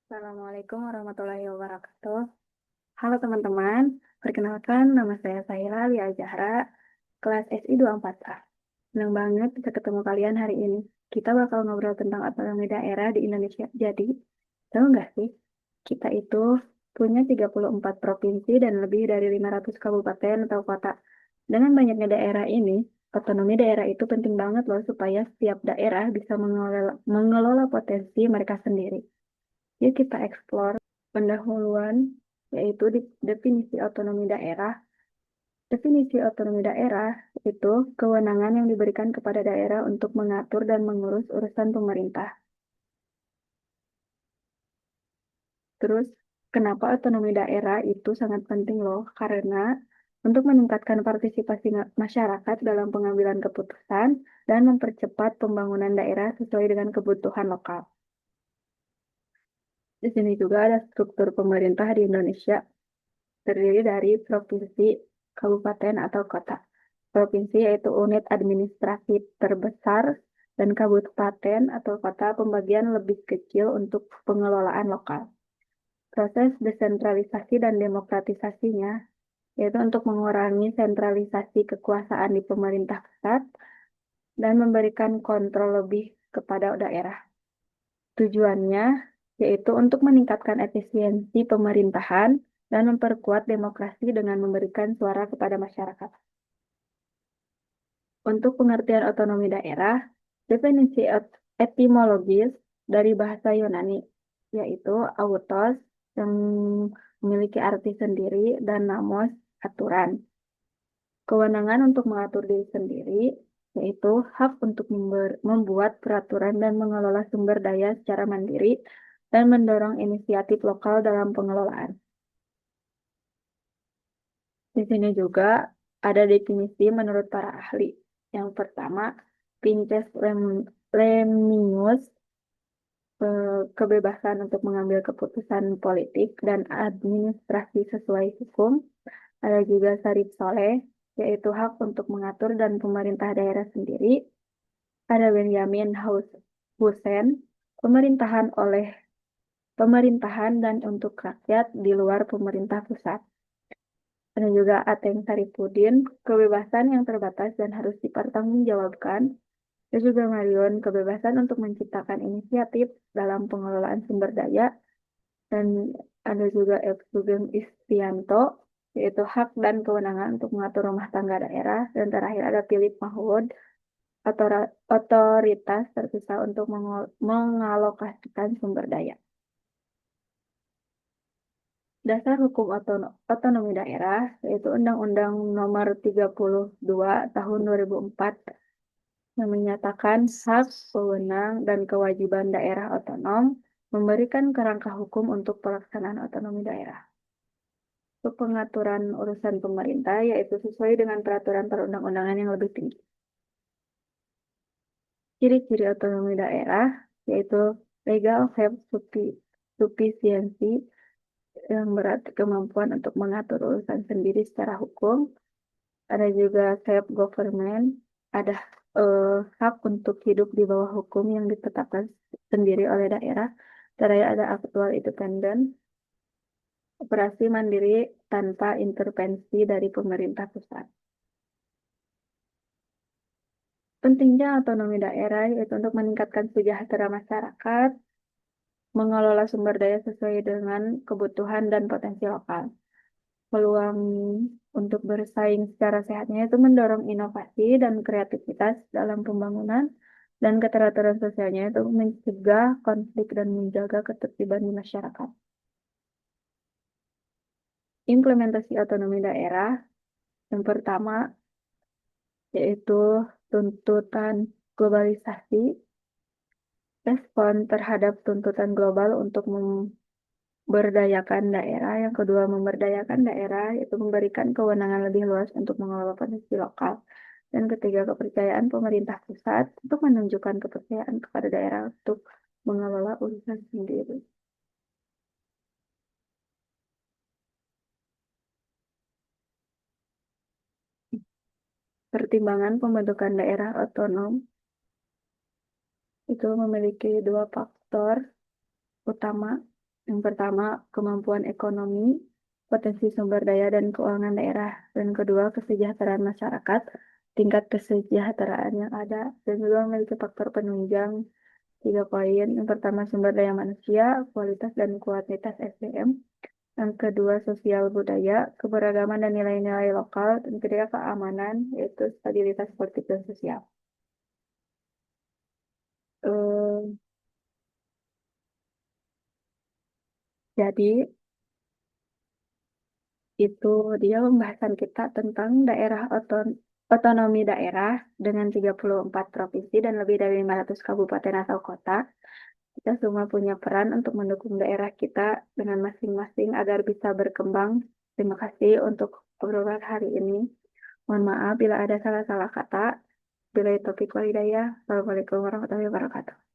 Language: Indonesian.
Assalamualaikum warahmatullahi wabarakatuh. Halo teman-teman, perkenalkan nama saya Saira Lia Zahra, kelas SI 24A. Senang banget bisa ketemu kalian hari ini. Kita bakal ngobrol tentang otonomi daerah di Indonesia. Jadi, tahu nggak sih, kita itu punya 34 provinsi dan lebih dari 500 kabupaten atau kota. Dengan banyaknya daerah ini, otonomi daerah itu penting banget loh supaya setiap daerah bisa mengelola potensi mereka sendiri. Yuk kita explore pendahuluan, yaitu definisi otonomi daerah. Definisi otonomi daerah itu kewenangan yang diberikan kepada daerah untuk mengatur dan mengurus urusan pemerintah. Terus, kenapa otonomi daerah itu sangat penting loh? Karena untuk meningkatkan partisipasi masyarakat dalam pengambilan keputusan dan mempercepat pembangunan daerah sesuai dengan kebutuhan lokal. Di sini juga ada struktur pemerintah di Indonesia terdiri dari provinsi, kabupaten, atau kota. Provinsi yaitu unit administrasi terbesar dan kabupaten atau kota pembagian lebih kecil untuk pengelolaan lokal. Proses desentralisasi dan demokratisasinya yaitu untuk mengurangi sentralisasi kekuasaan di pemerintah pusat dan memberikan kontrol lebih kepada daerah. Tujuannya yaitu untuk meningkatkan efisiensi pemerintahan dan memperkuat demokrasi dengan memberikan suara kepada masyarakat. Untuk pengertian otonomi daerah, definisi etimologis dari bahasa Yunani, yaitu autos yang memiliki arti sendiri dan namos aturan. Kewenangan untuk mengatur diri sendiri, yaitu hak untuk membuat peraturan dan mengelola sumber daya secara mandiri dan mendorong inisiatif lokal dalam pengelolaan. Di sini juga ada definisi menurut para ahli. Yang pertama, Pinches Lemnius, kebebasan untuk mengambil keputusan politik dan administrasi sesuai hukum. Ada juga Sarip Soleh, yaitu hak untuk mengatur dan pemerintah daerah sendiri. Ada Benjamin Hussein, pemerintahan dan untuk rakyat di luar pemerintah pusat. Ada juga Ateng Saripudin, kebebasan yang terbatas dan harus dipertanggungjawabkan. Ada juga Marion, kebebasan untuk menciptakan inisiatif dalam pengelolaan sumber daya. Dan ada juga F. Sugeng Istianto, yaitu hak dan kewenangan untuk mengatur rumah tangga daerah. Dan terakhir ada Philip Mahmud, otoritas terpisah untuk mengalokasikan sumber daya. Dasar hukum otonomi daerah, yaitu Undang-Undang Nomor 32 Tahun 2004 yang menyatakan hak, wewenang, dan kewajiban daerah otonom, memberikan kerangka hukum untuk pelaksanaan otonomi daerah. Untuk pengaturan urusan pemerintah, yaitu sesuai dengan peraturan perundang-undangan yang lebih tinggi. Ciri-ciri otonomi daerah, yaitu legal self-sufficiency, yang berarti kemampuan untuk mengatur urusan sendiri secara hukum. Ada juga self-government, ada hak untuk hidup di bawah hukum yang ditetapkan sendiri oleh daerah. Terakhir ada actual independent, operasi mandiri tanpa intervensi dari pemerintah pusat. Pentingnya otonomi daerah yaitu untuk meningkatkan sejahtera masyarakat, mengelola sumber daya sesuai dengan kebutuhan dan potensi lokal. Peluang untuk bersaing secara sehatnya itu mendorong inovasi dan kreativitas dalam pembangunan dan keteraturan sosialnya itu mencegah konflik dan menjaga ketertiban di masyarakat. Implementasi otonomi daerah yang pertama yaitu tuntutan globalisasi, respon terhadap tuntutan global untuk memberdayakan daerah. Yang kedua, memberdayakan daerah itu memberikan kewenangan lebih luas untuk mengelola potensi lokal. Dan ketiga, kepercayaan pemerintah pusat untuk menunjukkan kepercayaan kepada daerah untuk mengelola urusan sendiri. Pertimbangan pembentukan daerah otonom itu memiliki dua faktor utama. Yang pertama, kemampuan ekonomi, potensi sumber daya dan keuangan daerah. Dan kedua, kesejahteraan masyarakat, tingkat kesejahteraan yang ada. Dan juga memiliki faktor penunjang 3 poin. Yang pertama, sumber daya manusia, kualitas dan kuantitas SDM. Yang kedua, sosial budaya, keberagaman dan nilai-nilai lokal. Dan ketiga, keamanan, yaitu stabilitas politik dan sosial. Eh, jadi, itu dia pembahasan kita tentang otonomi daerah dengan 34 provinsi dan lebih dari 500 kabupaten atau kota. Kita semua punya peran untuk mendukung daerah kita dengan masing-masing agar bisa berkembang. Terima kasih untuk obrolan hari ini. Mohon maaf bila ada salah-salah kata. Bila topik walidayah. Assalamualaikum warahmatullahi wabarakatuh.